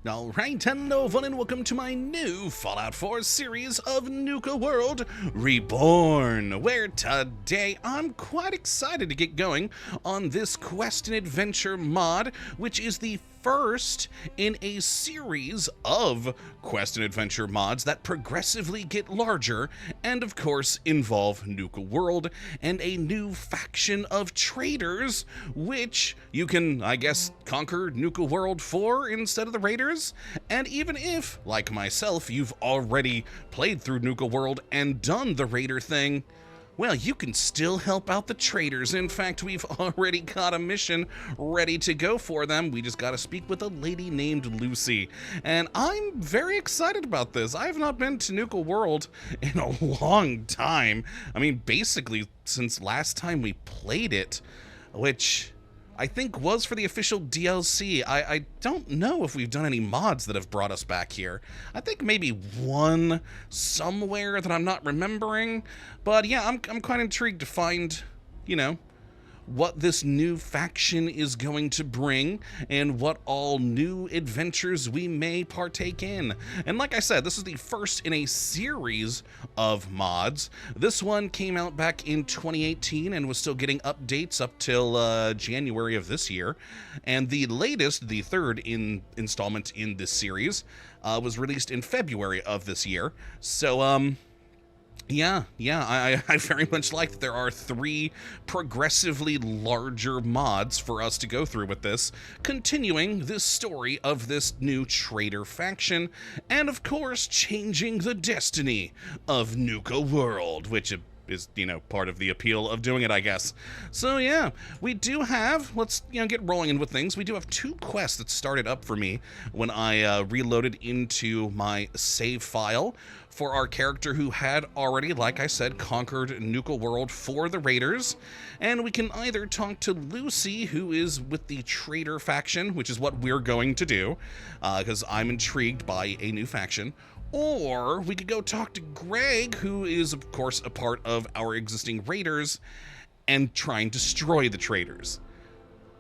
Alright, hello everyone and welcome to my new Fallout 4 series of Nuka-World Reborn, where today I'm quite excited to get going on this quest and adventure mod, which is the first in a series of quest and adventure mods that progressively get larger and of course involve Nuka-World and a new faction of traders, which you can, I guess, conquer Nuka-World for instead of the raiders. And even if, like myself, you've already played through Nuka-World and done the raider thing, well, you can still help out the traders. In fact, we've already got a mission ready to go for them. We just got to speak with a lady named Lucy. And I'm very excited about this. I have not been to Nuka-World in a long time. I mean, basically, since last time we played it, which I think was for the official DLC. I don't know if we've done any mods that have brought us back here. I think maybe one somewhere that I'm not remembering. But yeah, I'm quite intrigued to find, you know, what this new faction is going to bring and what all new adventures we may partake in. And like I said, this is the first in a series of mods. This one came out back in 2018 and was still getting updates up till January of this year. And the latest, the third installment in this series, was released in February of this year. So, Yeah, I very much like that there are 3 progressively larger mods for us to go through with this, continuing this story of this new trader faction, and of course, changing the destiny of Nuka-World, which is, you know, part of the appeal of doing it, I guess. So yeah, we do have, let's, you know, get rolling in with things. We do have 2 quests that started up for me when I reloaded into my save file for our character who had already, like I said, conquered Nuka-World for the raiders. And we can either talk to Lucy, who is with the trader faction, which is what we're going to do, because I'm intrigued by a new faction. Or we could go talk to Greg, who is, of course, a part of our existing raiders, and try and destroy the traders.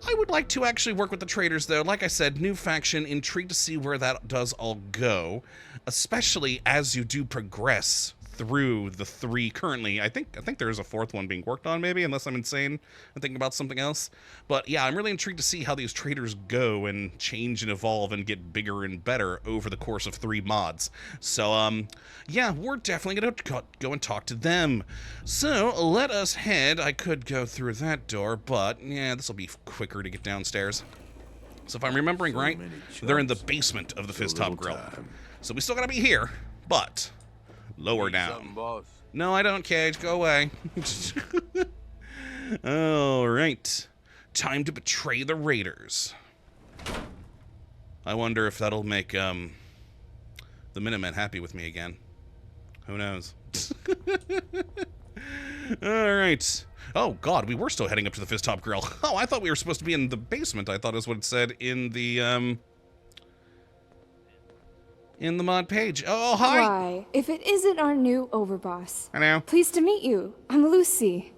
I would like to actually work with the traders, though. Like I said, new faction, intrigued to see where that does all go, especially as you do progress through the 3 currently. I think there is a 4th one being worked on, maybe, unless I'm insane and thinking about something else. But yeah, I'm really intrigued to see how these traders go and change and evolve and get bigger and better over the course of 3 mods. So, yeah, we're definitely going to go and talk to them. So, let us head. I could go through that door, but yeah, this will be quicker to get downstairs. So if I'm remembering right, they're in the basement of the Fizz Top Grill. So we still got to be here, but lower down. No, I don't, Cage. Go away. All right. Time to betray the raiders. I wonder if that'll make the Minutemen happy with me again. Who knows? All right. Oh, God, we were still heading up to the Fizz Top Grill. Oh, I thought we were supposed to be in the basement. I thought is what it said in the mod page. Oh, hi. Why, if it isn't our new overboss. Hello. Pleased to meet you. I'm Lucy.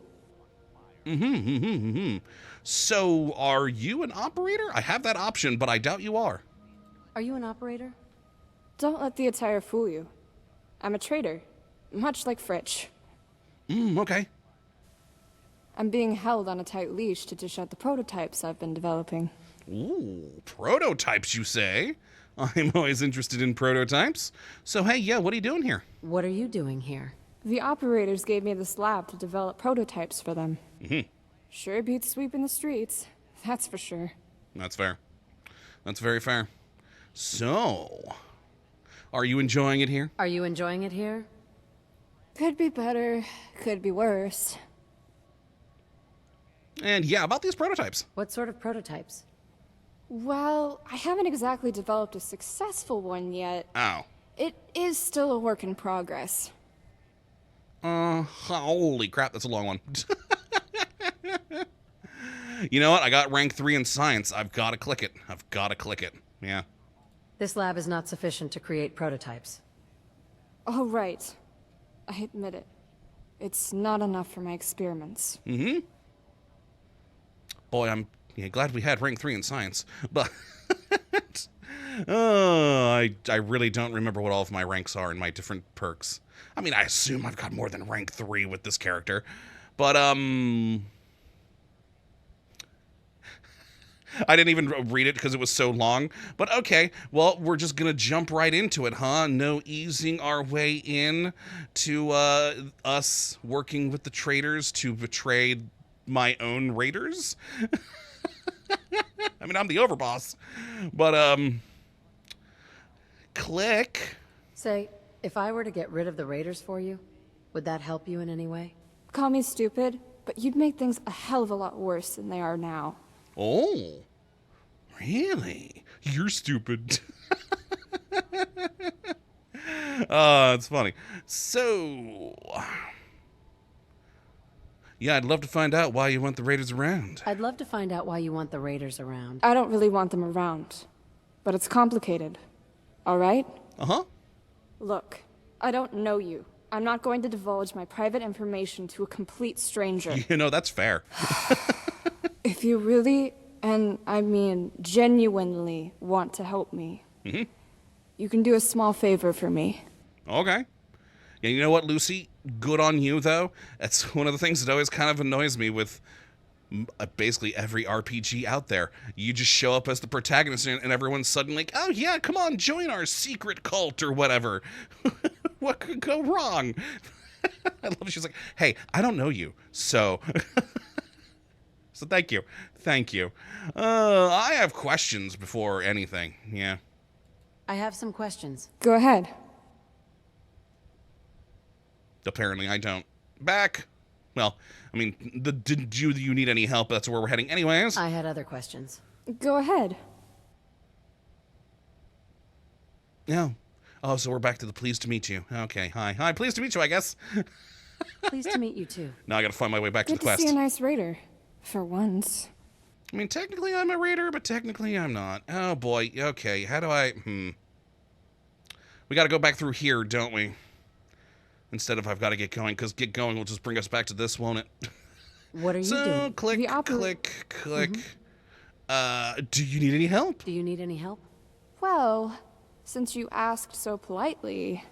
So, are you an operator? I have that option, but I doubt you are. Are you an operator? Don't let the attire fool you. I'm a trader, much like Fritch. Okay. I'm being held on a tight leash to dish out the prototypes I've been developing. Ooh, prototypes, you say? I'm always interested in prototypes. So, hey, yeah, what are you doing here? What are you doing here? The operators gave me this lab to develop prototypes for them. Sure beats sweeping the streets, that's for sure. That's fair. That's very fair. So, are you enjoying it here? Are you enjoying it here? Could be better, could be worse. And yeah, about these prototypes. What sort of prototypes? Well, I haven't exactly developed a successful one yet. Oh. It is still a work in progress. Holy crap, that's a long one. You know what? I got rank 3 in science. I've got to click it. Yeah. This lab is not sufficient to create prototypes. Oh, right. I admit it. It's not enough for my experiments. Boy, I'm glad we had rank 3 in science. But I really don't remember what all of my ranks are in my different perks. I mean, I assume I've got more than rank 3 with this character. But, I didn't even read it because it was so long. But okay, well, we're just gonna jump right into it, huh? No easing our way in to us working with the traitors to betray my own raiders. I mean, I'm the overboss. But, click. Say, if I were to get rid of the raiders for you, would that help you in any way? Call me stupid, but you'd make things a hell of a lot worse than they are now. Oh, really? You're stupid. It's funny. So, yeah, I'd love to find out why you want the raiders around. I'd love to find out why you want the raiders around. I don't really want them around, but it's complicated. All right? Uh-huh. Look, I don't know you. I'm not going to divulge my private information to a complete stranger. You know, that's fair. If you really, and I mean genuinely, want to help me, you can do a small favor for me. Okay. Yeah, you know what, Lucy? Good on you, though. That's one of the things that always kind of annoys me with basically every RPG out there. You just show up as the protagonist and everyone's suddenly like, oh yeah, come on, join our secret cult or whatever. What could go wrong? I love it. She's like, hey, I don't know you, so... So thank you. Thank you. I have questions before anything, yeah. I have some questions. Go ahead. Apparently I don't. Back. Well, I mean, did you need any help? That's where we're heading anyways. I had other questions. Go ahead. Yeah. Oh, so we're back to the pleased to meet you. Okay, hi. Hi, pleased to meet you, I guess. Pleased to meet you too. Now I gotta find my way back to Good the to quest. see a nice raider. For once. I mean, technically I'm a raider, but technically I'm not. Oh boy, okay, how do I... We gotta go back through here, don't we? Instead of I've gotta get going, because get going will just bring us back to this, won't it? What are you So, doing? click, click. Do you need any help? Do you need any help? Well, since you asked so politely...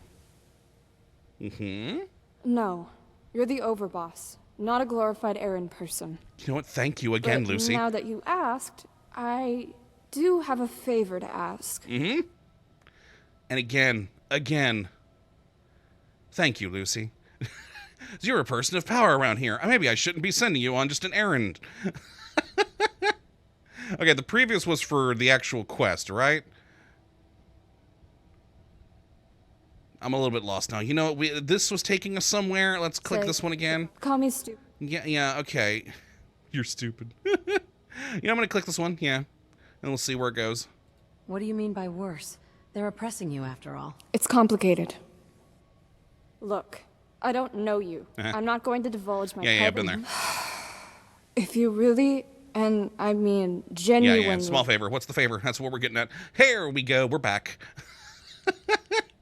No, you're the overboss, not a glorified errand person. You know what? Thank you again, But Lucy. now that you asked, I do have a favor to ask. And again, thank you, Lucy. You're a person of power around here. Maybe I shouldn't be sending you on just an errand. Okay, the previous was for the actual quest, right? I'm a little bit lost now. You know, this was taking us somewhere. Let's click Say, this one again. Call me stupid. Yeah, okay. You're stupid. You know, I'm going to click this one, yeah. And we'll see where it goes. What do you mean by worse? They're oppressing you after all. It's complicated. Look, I don't know you. I'm not going to divulge my Yeah, I've been private... there. If you really, and I mean genuinely... Yeah, small favor. What's the favor? That's what we're getting at. Here we go. We're back.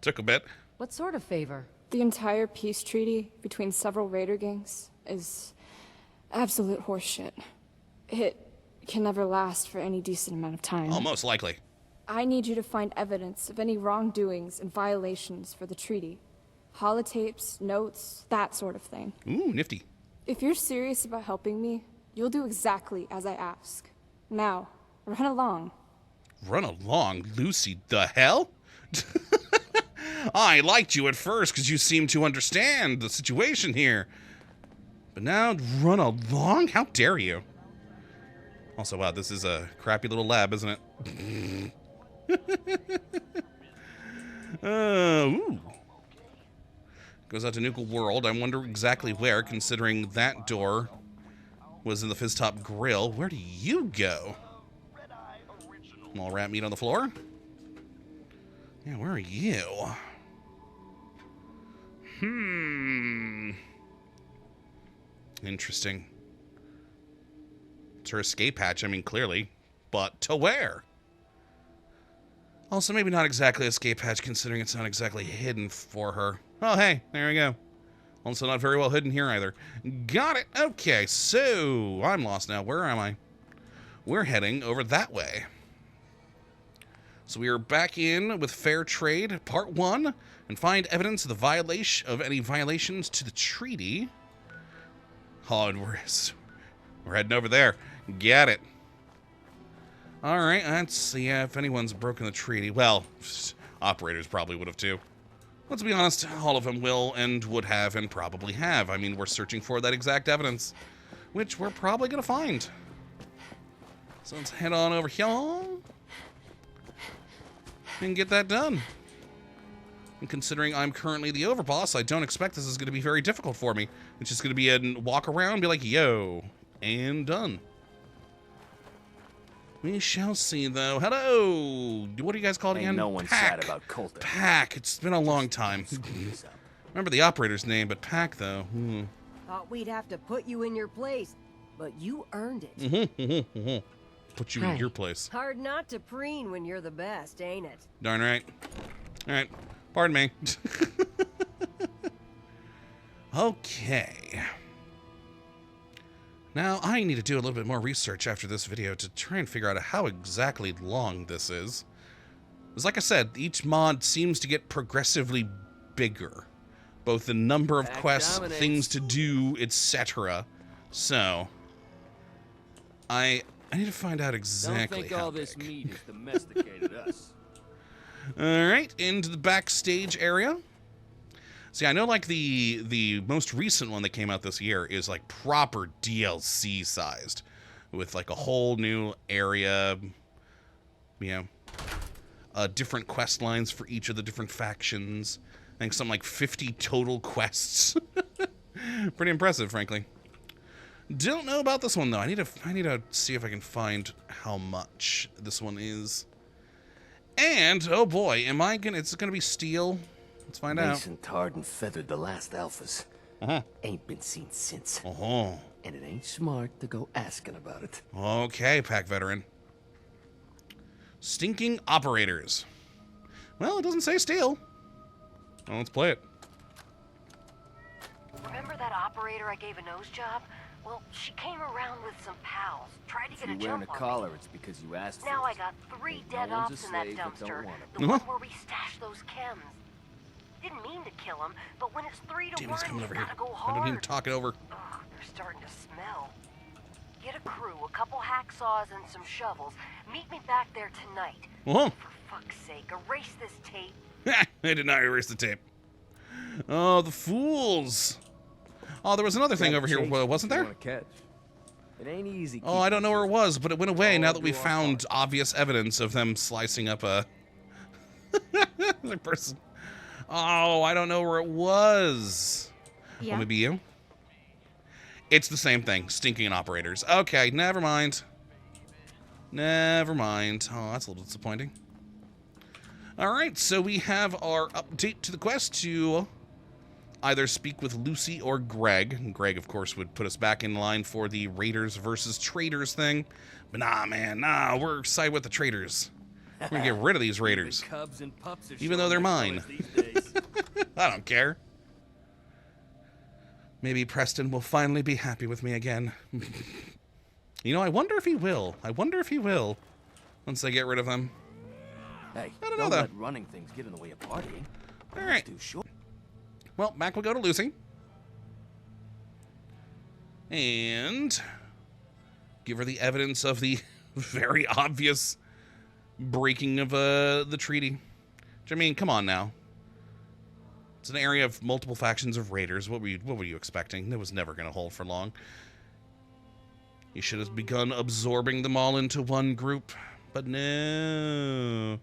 Took a bit. What sort of favor? The entire peace treaty between several raider gangs is absolute horseshit. It can never last for any decent amount of time. Oh, most likely. I need you to find evidence of any wrongdoings and violations for the treaty. Holotapes, notes, that sort of thing. Ooh, nifty. If you're serious about helping me, you'll do exactly as I ask. Now, run along. Run along, Lucy. The hell? I liked you at first because you seemed to understand the situation here. But now, run along? How dare you? Also, wow, this is a crappy little lab, isn't it? Ooh. Goes out to Nuka-World. I wonder exactly where, considering that door was in the Fizztop Grill. Where do you go? Small rat meat on the floor? Yeah, where are you? Interesting. It's her escape hatch, I mean, clearly. But to where? Also, maybe not exactly escape hatch, considering it's not exactly hidden for her. Oh, hey, there we go. Also not very well hidden here either. Got it. Okay, so I'm lost now. Where am I? We're heading over that way. So we are back in with Fair Trade, Part 1, and find evidence of any violations to the treaty. Oh, and we're heading over there. Get it. All right, let's see if anyone's broken the treaty. Well, operators probably would have too. Let's be honest, all of them will and would have and probably have. I mean, we're searching for that exact evidence, which we're probably going to find. So let's head on over here and get that done. And considering I'm currently the overboss, I don't expect this is going to be very difficult for me. It's just going to be a walk around, be like, yo, and done. We shall see, though. Hello! What are you guys called again? No one sad about Colton. Pack. It's been a long time. Remember the operator's name, but Pack, though. Thought we'd have to put you in your place, but you earned it. Put you in your place. Hard not to preen when you're the best, ain't it? Darn right. All right. Pardon me. Okay. Now, I need to do a little bit more research after this video to try and figure out how exactly long this is. Because like I said, each mod seems to get progressively bigger. Both the number of quests, things to do, etc. So, I need to find out exactly Don't think all this meat has domesticated us. Alright, into the backstage area. See, I know like the most recent one that came out this year is like proper DLC sized. With like a whole new area, you know, different quest lines for each of the different factions. I think some like 50 total quests. Pretty impressive, frankly. Don't know about this one though. I need to see if I can find how much this one is. And oh boy, it's gonna be steel. Let's find out. Mason tarred and feathered the last alphas. Ain't been seen since. And it ain't smart to go asking about it. Okay, Pack Veteran. Stinking operators. Well, it doesn't say steel. Well, let's play it. Remember that operator I gave a nose job? Well, she came around with some pals, tried to get a If you're wearing jump a on collar, me. it's because you asked Now for I it. got 3 Ain't dead no one's ops a in that slave that don't dumpster. want it. The one where we stashed those chems. Didn't mean to kill him, but when it's 3 to Damn, 1, he's coming you over here. gotta go I don't hard. even talk it over. Ugh, they're starting to smell. Get a crew, a couple hacksaws, and some shovels. Meet me back there tonight. Oh. For fuck's sake, erase this tape. I did not erase the tape. Oh, the fools. Oh, there was another thing over here, wasn't there? Catch. It ain't easy. Oh, I don't know where it was, but it went away now that we found obvious evidence of them slicing up a other person. Oh, I don't know where it was. Yeah. Well, maybe you? It's the same thing. Stinking operators. Okay, never mind. Never mind. Oh, that's a little disappointing. All right, so we have our update to the quest to either speak with Lucy or Greg. Greg, of course, would put us back in line for the Raiders versus Traders thing. But nah, man, nah, we're side with the Traders. We're gonna get rid of these Raiders. Cubs and pups are Even though they're mine. I don't care. Maybe Preston will finally be happy with me again. You know, I wonder if he will. I wonder if he will once they get rid of them. Hey, I don't know, don't though. let running things get in the way of partying. All right. Too short. Well, back we'll go to Lucy. And give her the evidence of the very obvious breaking of the treaty. Which, I mean, come on now. It's an area of multiple factions of raiders. What were you expecting? It was never going to hold for long. You should have begun absorbing them all into one group. But no.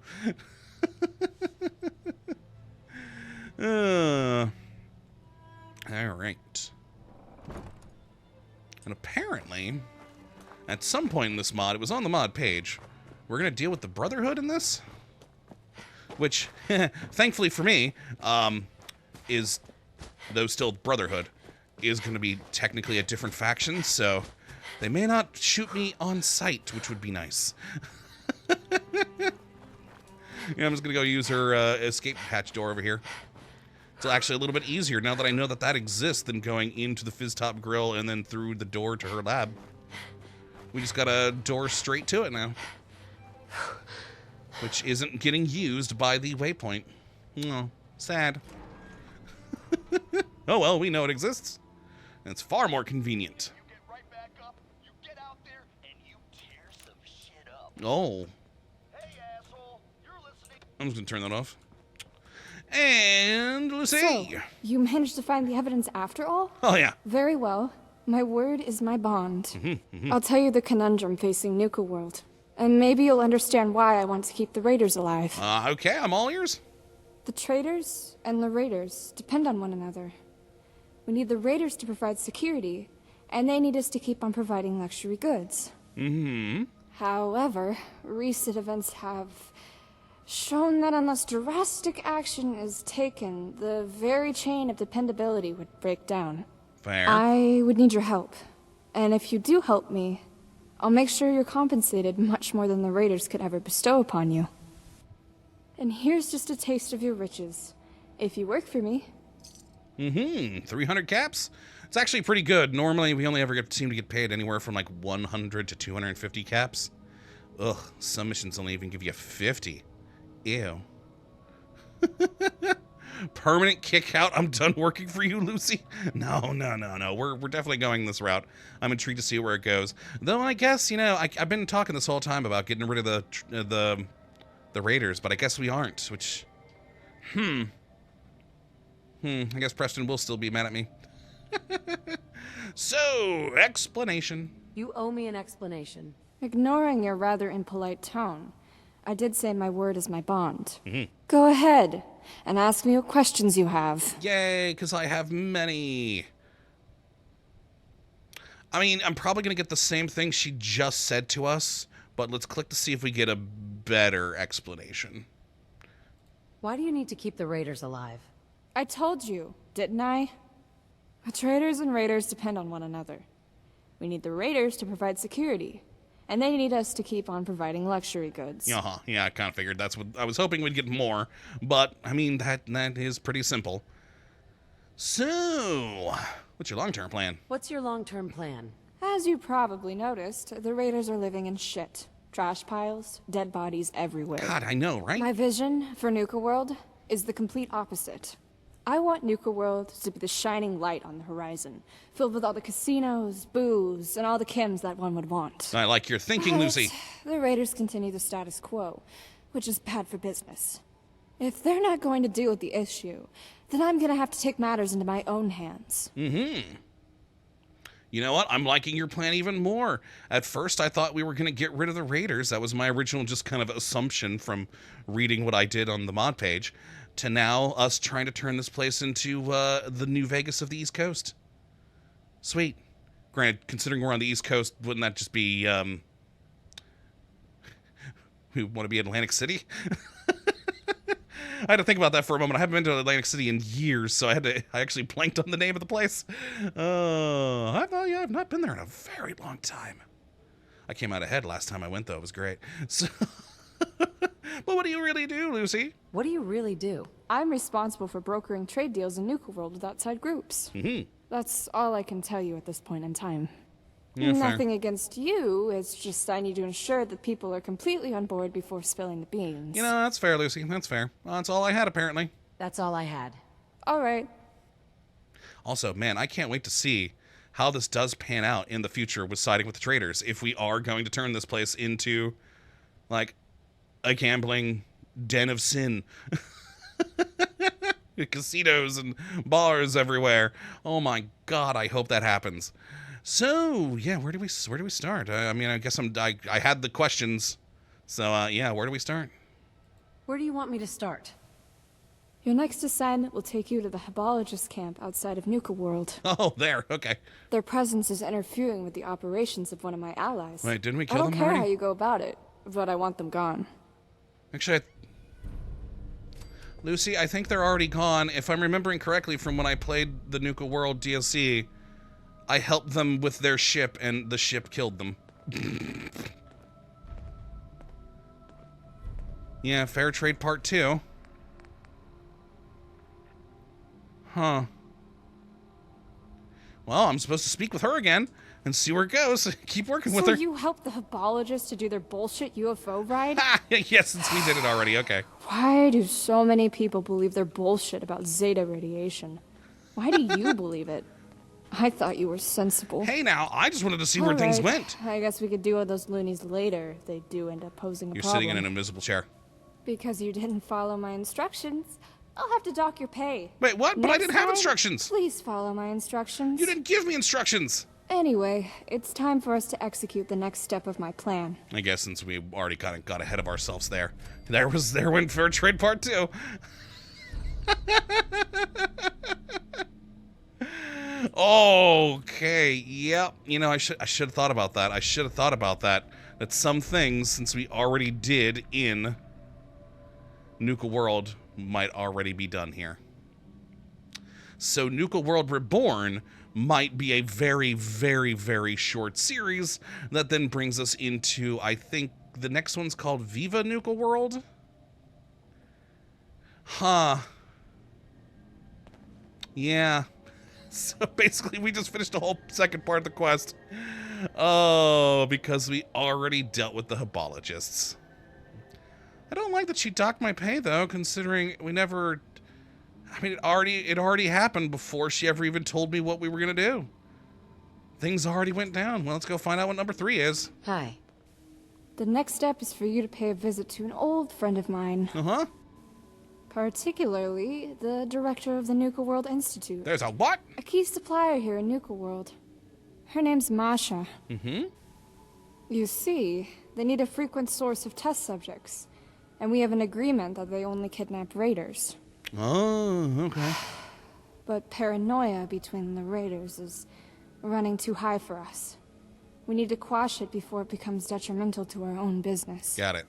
All right. And apparently, at some point in this mod, it was on the mod page, we're going to deal with the Brotherhood in this. Which, thankfully for me, is, though still Brotherhood, is going to be technically a different faction, so they may not shoot me on sight, which would be nice. Yeah, I'm just going to go use her escape hatch door over here. It's actually a little bit easier now that I know that that exists than going into the Fizz Top Grill and then through the door to her lab. We just got a door straight to it now. which isn't getting used by the waypoint. Oh, sad. Oh well, we know it exists. And it's far more convenient. You get right back up, you get out there, and you tear some shit up. Oh. Hey, asshole, you're listening. I'm just gonna turn that off. And Lucy. So, you managed to find the evidence after all? Oh yeah. Very well. My word is my bond. I'll tell you the conundrum facing Nuka-World. And maybe you'll understand why I want to keep the Raiders alive. Okay, I'm all ears. The traders and the Raiders depend on one another. We need the Raiders to provide security, and they need us to keep on providing luxury goods. However, recent events have shown that unless drastic action is taken, the very chain of dependability would break down. Fair. I would need your help. And if you do help me, I'll make sure you're compensated much more than the Raiders could ever bestow upon you. And here's just a taste of your riches. If you work for me. 300 caps? It's actually pretty good. Normally, we only ever seem to get paid anywhere from like 100 to 250 caps. Ugh, some missions only even give you 50. Ew. Permanent kick out. I'm done working for you, Lucy. No. We're definitely going this route. I'm intrigued to see where it goes. Though I guess, you know, I've been talking this whole time about getting rid of the Raiders, but I guess we aren't, which... I guess Preston will still be mad at me. So, explanation. You owe me an explanation. Ignoring your rather impolite tone, I did say my word is my bond. Go ahead and ask me what questions you have. Yay, because I have many. I mean, I'm probably going to get the same thing she just said to us, but let's click to see if we get a better explanation. Why do you need to keep the Raiders alive? I told you, didn't I? The traders and Raiders depend on one another. We need the Raiders to provide security, and they need us to keep on providing luxury goods. Yeah, I kind of figured that's what I was hoping we'd get more, but I mean that is pretty simple. So, what's your long-term plan? What's your long-term plan? As you probably noticed, the Raiders are living in shit. Trash piles, dead bodies everywhere. God, I know, right? My vision for Nuka-World is the complete opposite. I want Nuka-World to be the shining light on the horizon, filled with all the casinos, booze, and all the Kims that one would want. I like your thinking, Lucy. The Raiders continue the status quo, which is bad for business. If they're not going to deal with the issue, then I'm gonna have to take matters into my own hands. You know what? I'm liking your plan even more. At first, I thought we were going to get rid of the Raiders. That was my original just kind of assumption from reading what I did on the mod page. To now, us trying to turn this place into the New Vegas of the East Coast. Sweet. Granted, considering we're on the East Coast, wouldn't that just be, we want to be Atlantic City? I had to think about that for a moment. I haven't been to Atlantic City in years, so I actually blanked on the name of the place. I've not been there in a very long time. I came out ahead last time I went, though. It was great. So, but what do you really do, Lucy? What do you really do? I'm responsible for brokering trade deals in Nuka-World with outside groups. That's all I can tell you at this point in time. Yeah, Nothing fair. against you, it's just I need to ensure that people are completely on board before spilling the beans. You know, that's fair, Lucy. That's fair. Well, that's all I had, apparently. That's all I had. All right. Also, man, I can't wait to see how this does pan out in the future with siding with the traders. If we are going to turn this place into, like, a gambling den of sin. Casinos and bars everywhere. Oh my God, I hope that happens. So, yeah, where do we start? I mean, I guess I had the questions. So, yeah, where do we start? Where do you want me to start? Your next assignment will take you to the Hubologist camp outside of Nuka-World. Oh, there. Okay. Their presence is interfering with the operations of one of my allies. Wait, didn't we I kill don't them care already? how you go about it, but I want them gone. Actually, Lucy, I think they're already gone. If I'm remembering correctly from when I played the Nuka-World DLC, I helped them with their ship, and the ship killed them. Yeah, Fair Trade Part 2. Huh. Well, I'm supposed to speak with her again and see where it goes. Keep working with So her. you helped the Hubologist to do their bullshit UFO ride? Ah, yes, since we did it already. Okay. Why do so many people believe their bullshit about Zeta radiation? Why do you believe it? I thought you were sensible. Hey, now, I just wanted to see where things Alright, went. I guess we could deal with those loonies later if they do end up posing a You're problem. sitting in an invisible chair. Because you didn't follow my instructions, I'll have to dock your pay. Wait, what? But I Next didn't have time, instructions. Please follow my instructions. You didn't give me instructions. Anyway, it's time for us to execute the next step of my plan. I guess since we already kind of got ahead of ourselves there. There went Fair Trade Part 2. Okay, yep. You know, I should have thought about that. I should have thought about that. That some things, since we already did in Nuka-World, might already be done here. So Nuka-World Reborn might be a very, very, very short series that then brings us into, I think, the next one's called Viva Nuka-World? Huh. Yeah. So basically, we just finished the whole second part of the quest. Oh, because we already dealt with the Hubologists. I don't like that she docked my pay, though, considering we never... I mean, it already happened before she ever even told me what we were going to do. Things already went down. Well, let's go find out what number 3 is. Hi. The next step is for you to pay a visit to an old friend of mine. Uh-huh. Particularly, the director of the Nuka-World Institute. There's a what? A key supplier here in Nuka-World. Her name's Masha. Mm-hmm. You see, they need a frequent source of test subjects. And we have an agreement that they only kidnap raiders. Oh, okay. But paranoia between the raiders is running too high for us. We need to quash it before it becomes detrimental to our own business. Got it.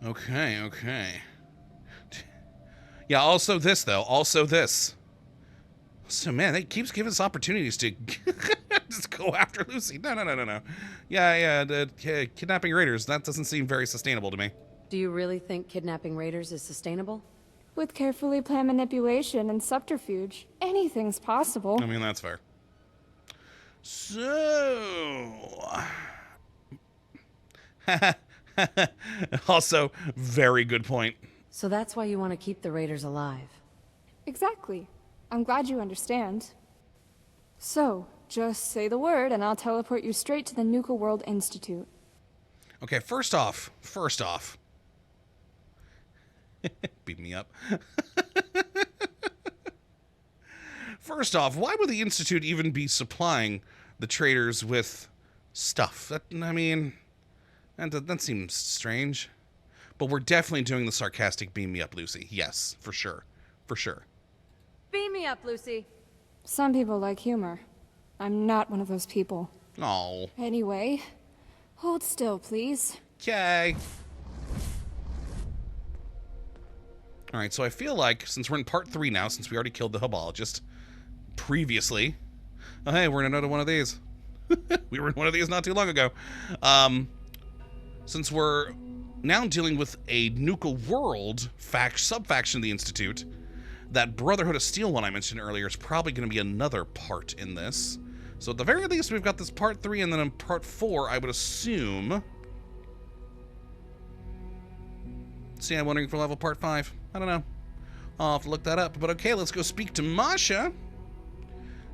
Okay, okay. Yeah, also this, though. Also this. So, man, it keeps giving us opportunities to just go after Lucy. No. Yeah, kidnapping raiders, that doesn't seem very sustainable to me. Do you really think kidnapping raiders is sustainable? With carefully planned manipulation and subterfuge, anything's possible. I mean, that's fair. So... also, very good point. So that's why you want to keep the raiders alive. Exactly. I'm glad you understand. So, just say the word and I'll teleport you straight to the Nuka-World Institute. Okay, first off. Beat me up. First off, why would the Institute even be supplying the traders with stuff? That seems strange. But we're definitely doing the sarcastic beam me up, Lucy. Yes, for sure. For sure. Beam me up, Lucy. Some people like humor. I'm not one of those people. Oh. Anyway, hold still, please. Okay. Alright, so I feel like, since we're in part 3 now, since we already killed the Hubologist previously... Oh, hey, we're in another one of these. We were in one of these not too long ago. Since we're now dealing with a Nuka-World sub-faction of the Institute, that Brotherhood of Steel one I mentioned earlier is probably going to be another part in this. So at the very least, we've got this part 3, and then in part 4, I would assume... See, I'm wondering for level part 5. I don't know. I'll have to look that up. But okay, let's go speak to Masha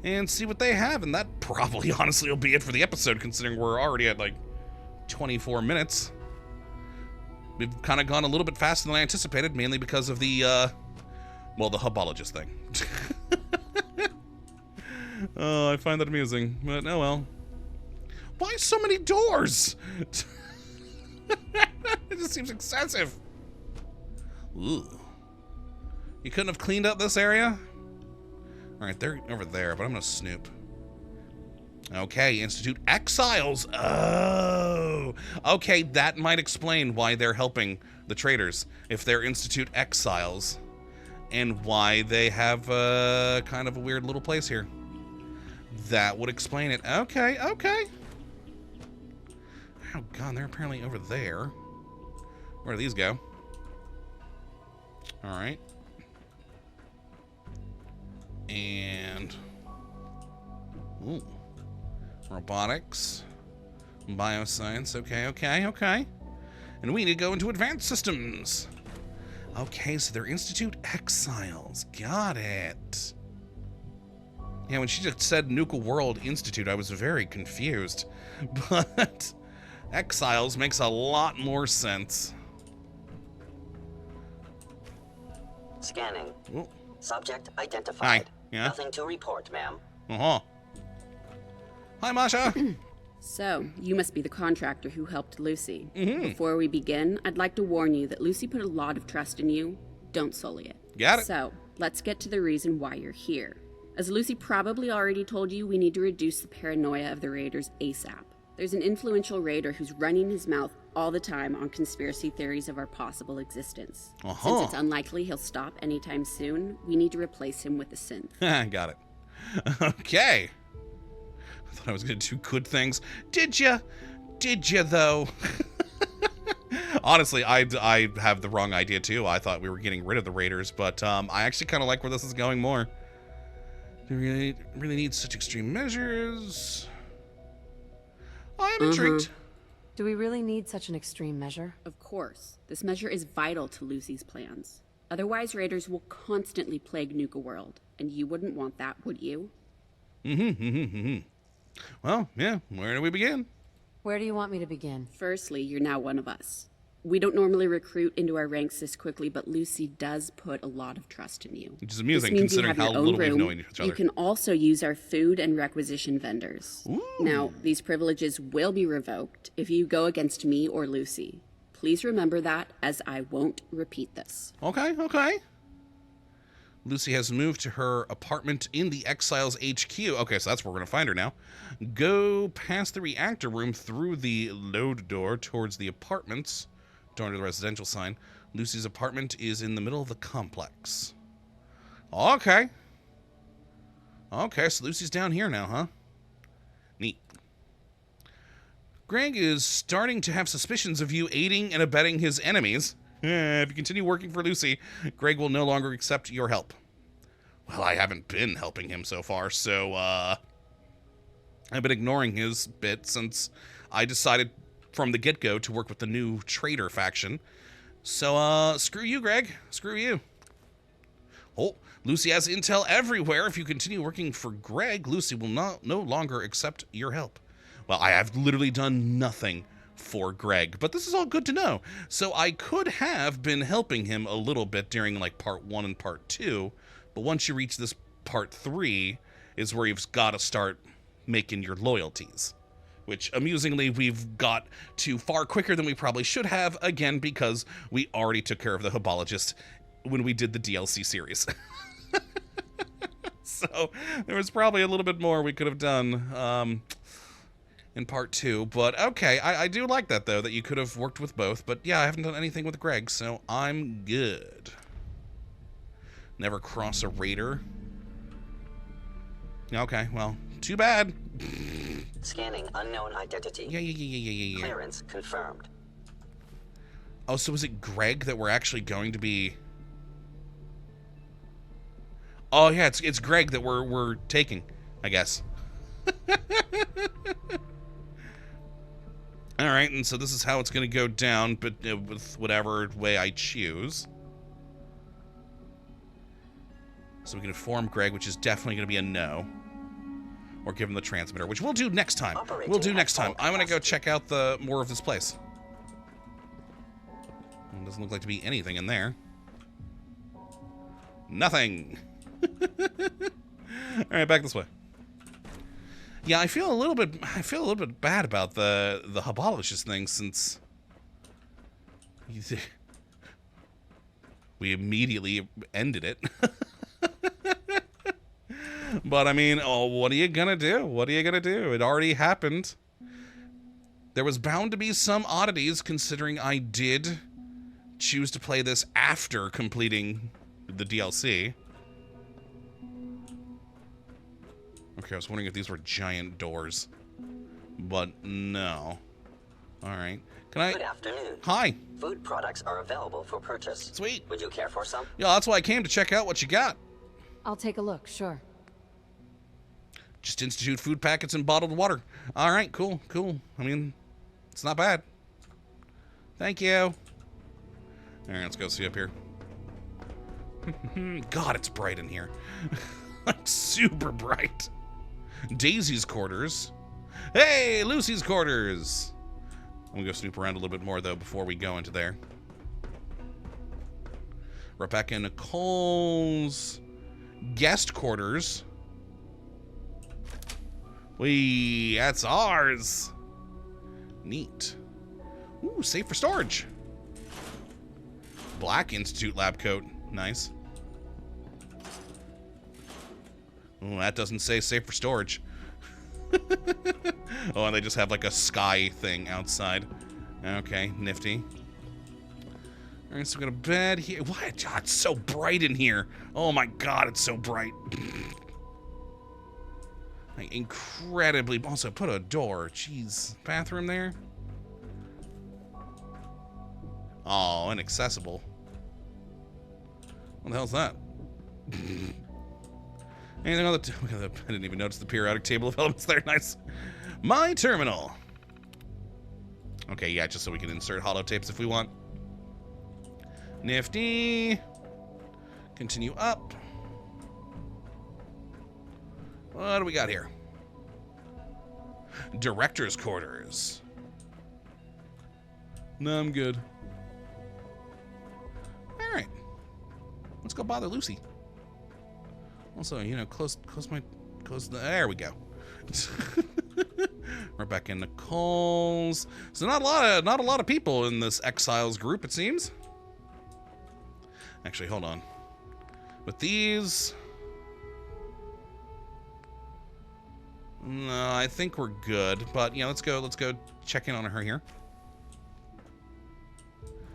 and see what they have. And that probably, honestly, will be it for the episode, considering we're already at, like, 24 minutes. We've kind of gone a little bit faster than I anticipated, mainly because of the, well, the Hubologist thing. Oh, I find that amusing. But, oh well. Why so many doors? It just seems excessive. Ooh. You couldn't have cleaned up this area? Alright, they're over there, but I'm gonna snoop. Okay, Institute Exiles. Oh. Okay, that might explain why they're helping the traders. If they're Institute Exiles. And why they have kind of a weird little place here. That would explain it. Okay, okay. Oh god, they're apparently over there. Where do these go? Alright. And Ooh. Robotics. Bioscience. Okay. And we need to go into advanced systems. Okay, so they're Institute Exiles. Got it. Yeah, when she just said Nuka-World Institute, I was very confused. But Exiles makes a lot more sense. Scanning. Ooh. Subject identified. Hi. Yeah? Nothing to report, ma'am. Uh-huh. Hi, Masha. So, you must be the contractor who helped Lucy. Mm-hmm. Before we begin, I'd like to warn you that Lucy put a lot of trust in you. Don't sully it. Got it. So, let's get to the reason why you're here. As Lucy probably already told you, we need to reduce the paranoia of the raiders ASAP. There's an influential raider who's running his mouth all the time on conspiracy theories of our possible existence. Uh-huh. Since it's unlikely he'll stop anytime soon, we need to replace him with a synth. Got it. Okay. I thought I was going to do good things. Did ya? Did ya, though? Honestly, I have the wrong idea, too. I thought we were getting rid of the raiders, but I actually kind of like where this is going more. Do we really need such extreme measures? I'm intrigued. Do we really need such an extreme measure? Of course. This measure is vital to Lucy's plans. Otherwise, raiders will constantly plague Nuka-World, and you wouldn't want that, would you? Well, yeah, where do we begin? Where do you want me to begin? Firstly, you're now one of us. We don't normally recruit into our ranks this quickly, but Lucy does put a lot of trust in you. Which is amusing, This means you considering have how your own little we've room. known each other. You can also use our food and requisition vendors. Ooh. Now, these privileges will be revoked if you go against me or Lucy. Please remember that, as I won't repeat this. Okay. Lucy has moved to her apartment in the Exiles HQ. Okay, so that's where we're going to find her now. Go past the reactor room through the load door towards the apartments. Door to the residential sign. Lucy's apartment is in the middle of the complex. Okay, so Lucy's down here now, huh? Neat. Greg is starting to have suspicions of you aiding and abetting his enemies. If you continue working for Lucy, Greg will no longer accept your help. Well, I haven't been helping him so far, so, I've been ignoring his bit since I decided from the get-go to work with the new traitor faction. So, screw you, Greg. Screw you. Oh, Lucy has intel everywhere. If you continue working for Greg, Lucy will no longer accept your help. Well, I have literally done nothing for Greg, but this is all good to know. So I could have been helping him a little bit during like part 1 and part 2, but once you reach this part 3 is where you've got to start making your loyalties, which amusingly we've got to far quicker than we probably should have, again because we already took care of the Hubologist when we did the DLC series. So there was probably a little bit more we could have done in part 2, but okay, I do like that though, that you could have worked with both, but yeah, I haven't done anything with Greg, so I'm good. Never cross a raider. Okay, well, too bad. Scanning unknown identity. Yeah. Clearance confirmed. Oh, so is it Greg that we're actually going to be... Oh yeah, it's Greg that we're taking, I guess. Alright, and so this is how it's going to go down, but with whatever way I choose. So we can inform Greg, which is definitely going to be a no. Or give him the transmitter, which we'll do next time. We'll do next time. I'm going to go check out more of this place. It doesn't look like to be anything in there. Nothing. Alright, back this way. Yeah, I feel a little bit bad about the Hubologist thing since we immediately ended it. But I mean, oh, what are you gonna do? What are you gonna do? It already happened. There was bound to be some oddities considering I did choose to play this after completing the DLC. Okay, I was wondering if these were giant doors, but no. All right. Can I? Good afternoon. Hi. Food products are available for purchase. Sweet. Would you care for some? Yeah, that's why I came to check out what you got. I'll take a look, sure. Just Institute food packets and bottled water. All right, cool, cool. I mean, it's not bad. Thank you. All right, let's go see up here. God, it's bright in here. Like, super bright. Daisy's quarters. Hey, Lucy's quarters. I'm gonna go snoop around a little bit more, though, before we go into there. Rebecca Nicole's guest quarters. That's ours. Neat. Ooh, safe for storage. Black Institute lab coat. Nice. Ooh, that doesn't say safe for storage. Oh, and they just have like a sky thing outside. Okay, nifty. All right, so we got a bed here. What? God, it's so bright in here. Oh my God, it's so bright. Like, incredibly. Also, put a door. Jeez. Bathroom there. Oh, inaccessible. What the hell's that? Anything on the... I didn't even notice the periodic table of elements there. Nice. My terminal. Okay, yeah, just so we can insert holotapes if we want. Nifty. Continue up. What do we got here? Director's quarters. No, I'm good. All right. Let's go bother Lucy. Also, you know, close the, there we go. Rebecca Nicole's. So not a lot of people in this exiles group, it seems. Actually, hold on. With these, no, I think we're good. But yeah, let's go check in on her here.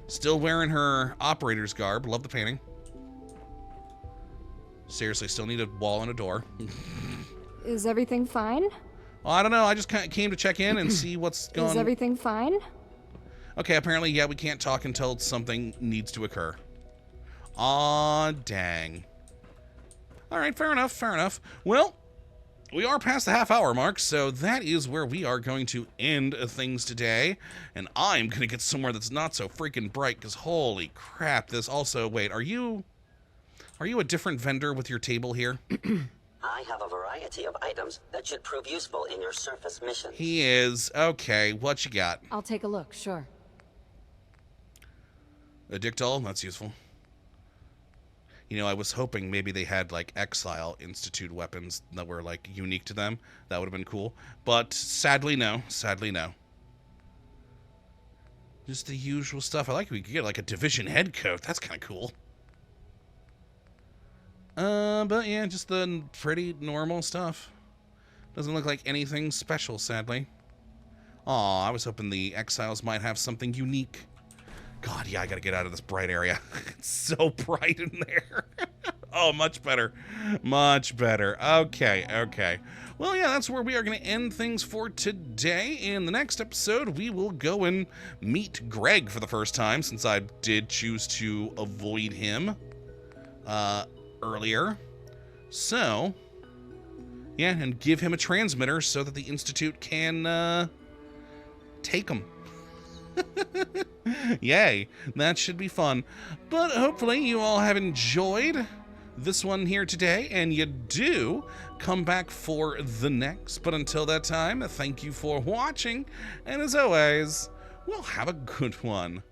Still wearing her operator's garb. Love the painting. Seriously, still need a wall and a door. Is everything fine? Well, I don't know. I just kind of came to check in and see what's going on. Is everything fine? Okay, apparently, yeah, we can't talk until something needs to occur. Aw, dang. All right, fair enough, fair enough. Well, we are past the half-hour mark, so that is where we are going to end things today. And I'm going to get somewhere that's not so freaking bright, because holy crap, this also... Wait, are you a different vendor with your table here? I have a variety of items that should prove useful in your surface missions. He is. Okay, what you got? I'll take a look, sure. A dictol? That's useful. You know, I was hoping maybe they had, like, Exile Institute weapons that were, like, unique to them. That would have been cool. But sadly, no. Sadly, no. Just the usual stuff. I like we could get, like, a Division head coat. That's kind of cool. But yeah, just the pretty normal stuff. Doesn't look like anything special, sadly. Aw, I was hoping the Exiles might have something unique. God, yeah, I gotta get out of this bright area. It's so bright in there. Oh, much better. Much better. Okay, okay. Well, yeah, that's where we are going to end things for today. In the next episode, we will go and meet Greg for the first time, since I did choose to avoid him earlier. So, yeah, and give him a transmitter so that the Institute can take him. Yay, that should be fun. But hopefully you all have enjoyed this one here today, and you do come back for the next. But until that time, thank you for watching, and as always, we'll have a good one.